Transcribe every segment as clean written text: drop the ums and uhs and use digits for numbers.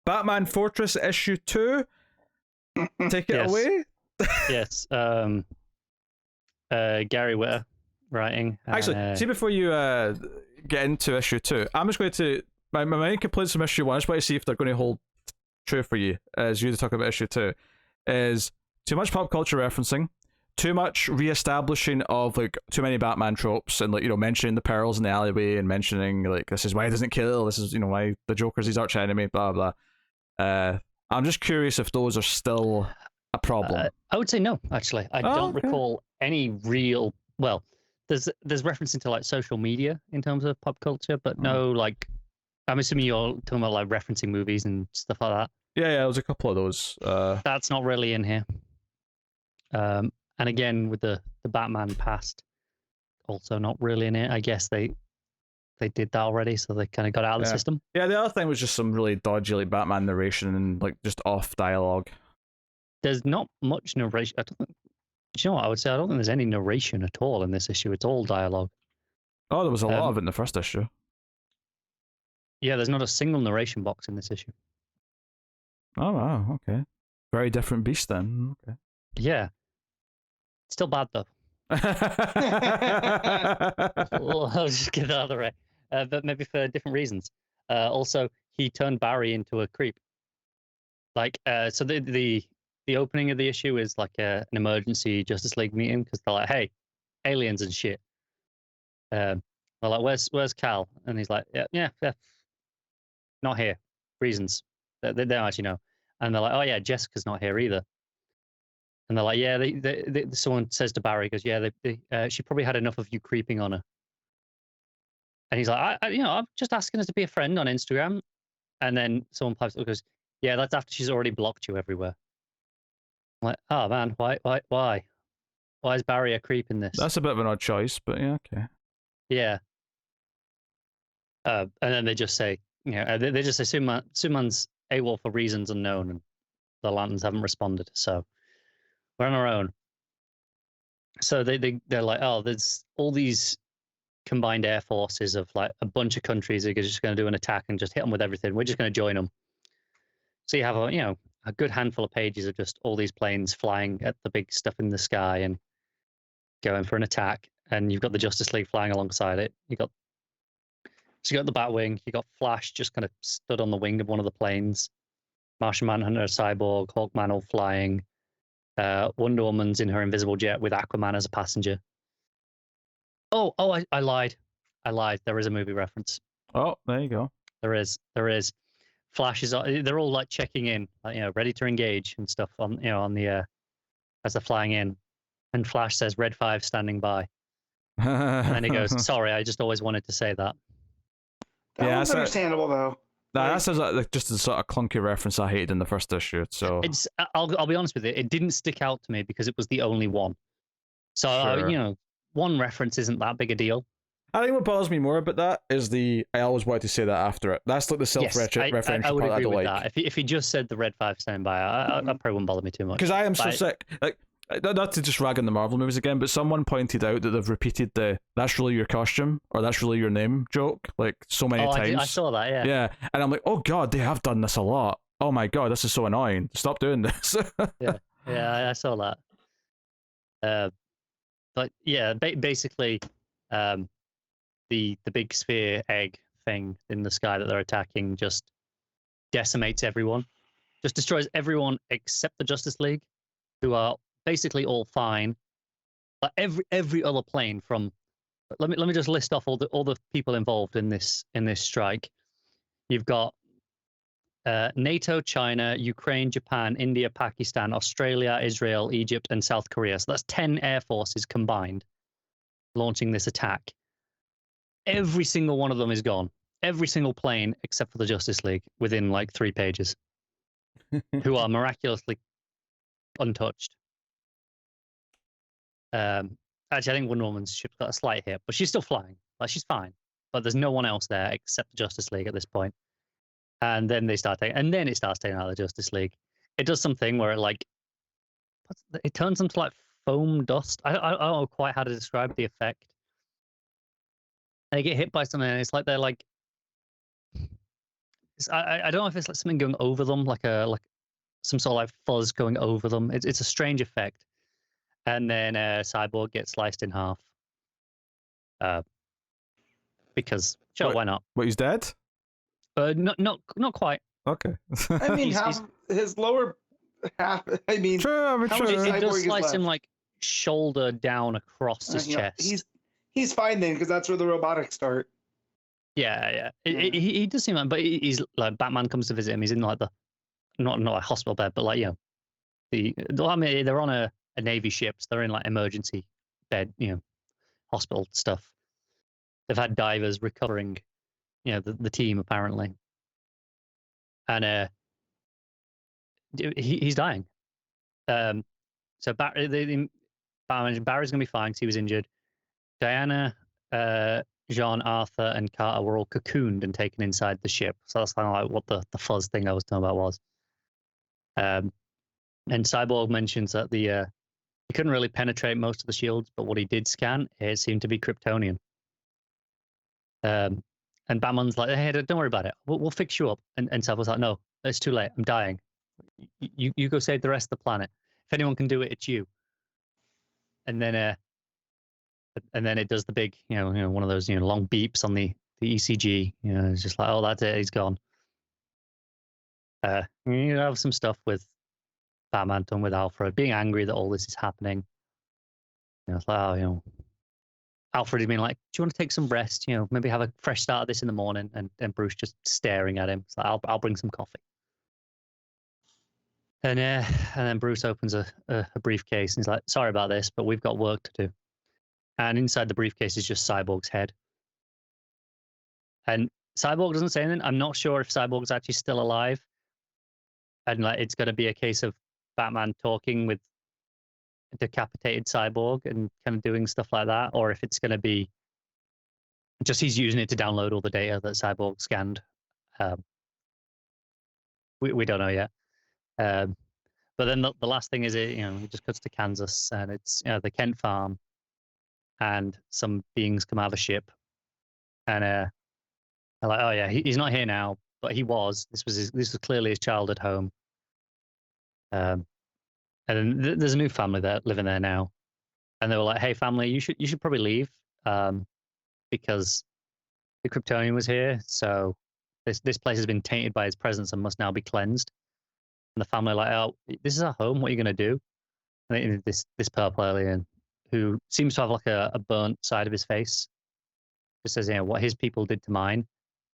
Batman Fortress issue 2. Take it Yes. away. Yes. Gary Whitta writing. Actually, see, before you get into issue 2, I'm just going to my main complaints from issue 1. I just want to see if they're going to hold true for you as you to talk about issue 2. Is too much pop culture referencing, too much re-establishing of like too many Batman tropes, and like, you know, mentioning the pearls in the alleyway and mentioning like this is why he doesn't kill, this is, you know, why the Joker's his arch enemy, blah blah. I'm just curious if those are still a problem. I would say no, actually. I don't recall any real. Well, there's reference into like social media in terms of pop culture, but no, like, I'm assuming you're talking about like referencing movies and stuff like that. Yeah, there was a couple of those. That's not really in here. And again, with the Batman past, also not really in it. I guess they did that already, so they kind of got out of the system. Yeah, the other thing was just some really dodgy like Batman narration and like just off dialogue. There's not much narration. I don't think, you know what I would say? I don't think there's any narration at all in this issue. It's all dialogue. Oh, there was a lot of it in the first issue. Yeah, there's not a single narration box in this issue. Oh wow, okay. Very different beast then. Okay. Yeah. Still bad though. I'll just get that out of the way. But maybe for different reasons. Also, he turned Barry into a creep. Like, so the opening of the issue is like an emergency Justice League meeting because they're like, "Hey, aliens and shit." They're like, "Where's Cal?" And he's like, "Yeah, not here. Reasons. They don't actually know." And they're like, "Oh yeah, Jessica's not here either." And they're like, "Yeah." Someone says to Barry, "Goes, yeah, she probably had enough of you creeping on her." And he's like, I'm just asking her to be a friend on Instagram." And then someone pipes up, goes, "Yeah, that's after she's already blocked you everywhere." I'm like, oh man, why is Barry a creep in this? That's a bit of an odd choice, but yeah, okay. Yeah. And then they just say, they just say Superman's AWOL for reasons unknown, and the Lanterns haven't responded, so we're on our own. So they're like, oh, there's all these combined air forces of like a bunch of countries who are just going to do an attack and just hit them with everything. We're just going to join them. So you have a good handful of pages of just all these planes flying at the big stuff in the sky and going for an attack, and you've got the Justice League flying alongside it. You got the Batwing, you got Flash just kind of stood on the wing of one of the planes, Martian Manhunter, Cyborg, Hawkman all flying, Wonder Woman's in her invisible jet with Aquaman as a passenger. Oh, I lied. There is a movie reference. Oh, there you go. There is. Flash is. They're all like checking in, ready to engage and stuff on the as they're flying in, and Flash says Red 5 standing by, and then he goes, "Sorry, I just always wanted to say that." That one's understandable though. That sounds like just a sort of clunky reference I hated in the first issue. So it's. I'll be honest with you. It didn't stick out to me because it was the only one. So sure. One reference isn't that big a deal. I think what bothers me more about that is I always wanted to say that after it. That's like the self-referential I would part agree with like. that. If he just said the Red 5 standing by, that probably wouldn't bother me too much. Because I am so sick. Like, not to just rag on the Marvel movies again, but someone pointed out that they've repeated the "that's really your costume" or "that's really your name" joke like so many times. I saw that, yeah. Yeah, and I'm like, oh god, they have done this a lot. Oh my god, this is so annoying. Stop doing this. yeah, I saw that. But yeah, basically, the big sphere egg thing in the sky that they're attacking just decimates everyone, just destroys everyone except the Justice League, who are basically all fine. But every other plane from, let me just list off all the people involved in this strike. You've got NATO, China, Ukraine, Japan, India, Pakistan, Australia, Israel, Egypt, and South Korea. So that's 10 air forces combined launching this attack. Every single one of them is gone. Every single plane except for the Justice League within like 3 pages, who are miraculously untouched. Actually, I think Wonder Woman's ship's got a slight hit, but she's still flying. Like, she's fine. But there's no one else there except the Justice League at this point. And then it starts taking out the Justice League. It does something where it turns them to like foam dust. I don't know quite how to describe the effect. And they get hit by something, and it's like they're like, I don't know if it's like something going over them, like some sort of like fuzz going over them. It's a strange effect. And then Cyborg gets sliced in half. Because sure, What? why not? But he's dead? Not quite. Okay. I mean, He's- his lower half. I mean, True, I mean, how much true. is It Cyborg does is slice him left? like shoulder down across his you know, chest. he's fine then, because that's where the robotics start. Yeah. He does seem like, but he's like Batman comes to visit him. He's in like the not a hospital bed, but like I mean, they're on a Navy ship, so they're in like emergency bed, hospital stuff. They've had divers recovering, the team apparently, and he's dying. So Barry's gonna be fine because he was injured. Diana, Jean, Arthur, and Carter were all cocooned and taken inside the ship. So that's kind of like what the fuzz thing I was talking about was. And Cyborg mentions that he couldn't really penetrate most of the shields, but what he did scan, it seemed to be Kryptonian. And Batman's like, hey, don't worry about it. We'll fix you up. And Cyborg's like, no, it's too late. I'm dying. You go save the rest of the planet. If anyone can do it, it's you. And then it does the big, one of those, long beeps on the ECG. It's just like, oh, that's it. He's gone. You have some stuff with Batman done with Alfred being angry that all this is happening. It's like, Alfred has been like, do you want to take some rest? Maybe have a fresh start of this in the morning. And Bruce just staring at him. It's like, I'll bring some coffee. And then Bruce opens a briefcase and he's like, sorry about this, but we've got work to do. And inside the briefcase is just Cyborg's head. And Cyborg doesn't say anything. I'm not sure if Cyborg's actually still alive. And like it's going to be a case of Batman talking with a decapitated Cyborg and kind of doing stuff like that, or if it's going to be just he's using it to download all the data that Cyborg scanned. We don't know yet. But then the last thing is it just cuts to Kansas and it's the Kent farm, and some beings come out of a ship, and they're like, oh yeah, he's not here now, but he was. This was clearly his childhood home. And then there's a new family that living there now, and they were like, hey family, you should probably leave, because the Kryptonian was here, so this place has been tainted by his presence and must now be cleansed. And the family are like, oh, this is our home. What are you gonna do? And this purple alien who seems to have like a burnt side of his face just says, what his people did to mine,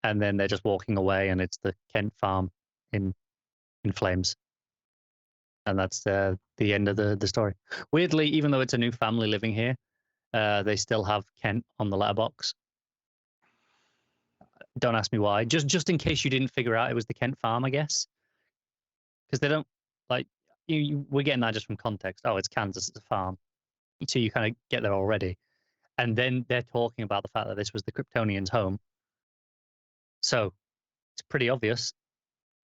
and then they're just walking away, and it's the Kent farm in flames, and that's the end of the story. Weirdly, even though it's a new family living here, they still have Kent on the letterbox. Don't ask me why. Just in case you didn't figure out it was the Kent farm, I guess, because they don't like we're getting that just from context. Oh, it's Kansas, it's a farm, so you kind of get there already. And then they're talking about the fact that this was the Kryptonians' home. So it's pretty obvious.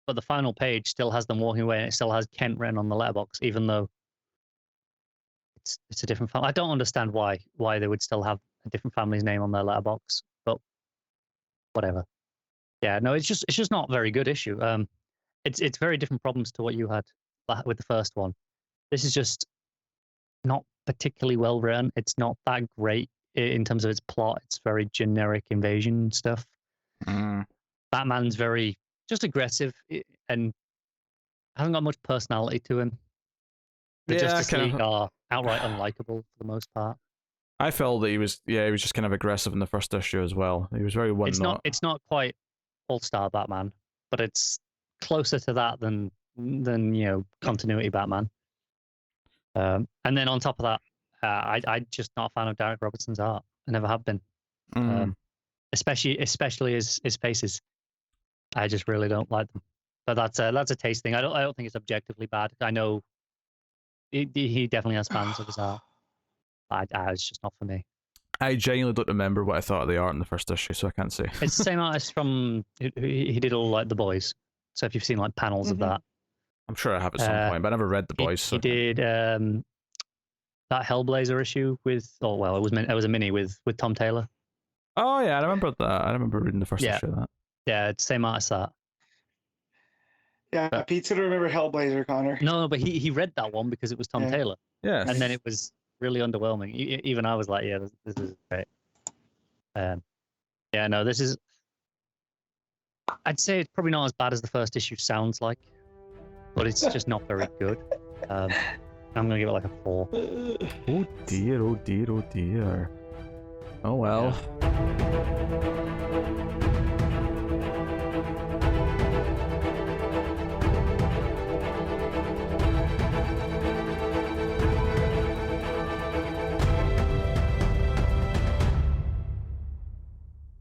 But the final page still has them walking away, and it still has Kent written on the letterbox, even though it's a different family. I don't understand why they would still have a different family's name on their letterbox, but whatever. Yeah, no, it's just not a very good issue. It's very different problems to what you had with the first one. This is just not particularly well written. It's not that great in terms of its plot. It's very generic invasion stuff. Batman's very just aggressive and hasn't got much personality to him. The Justice League are outright unlikable for the most part. I felt that he was just kind of aggressive in the first issue as well. He was very one note. It's not quite all-star Batman, but it's closer to that than continuity Batman. And then on top of that, I just not a fan of Derek Robertson's art. I never have been. Especially his faces. I just really don't like them. But that's a taste thing. I don't think it's objectively bad. I know he definitely has fans of his art. It's just not for me. I genuinely don't remember what I thought of the art in the first issue, so I can't say. It's the same artist from he did all like The Boys. So if you've seen like panels of that, I'm sure I have at some point, but I never read The Boys. He did that Hellblazer issue with, it was a mini with Tom Taylor. Oh yeah, I remember that. I remember reading the first issue of that. Yeah, it's the same artist that. Yeah, But- Pete's gonna remember Hellblazer, Connor. No, but he read that one because it was Tom Yeah. Taylor, Yes. and then it was really underwhelming. Even I was like, yeah, this is great. Yeah, no, this is. I'd say it's probably not as bad as the first issue sounds like, but it's just not very good. I'm gonna give it like a 4. Oh dear, oh dear, oh dear. Oh well.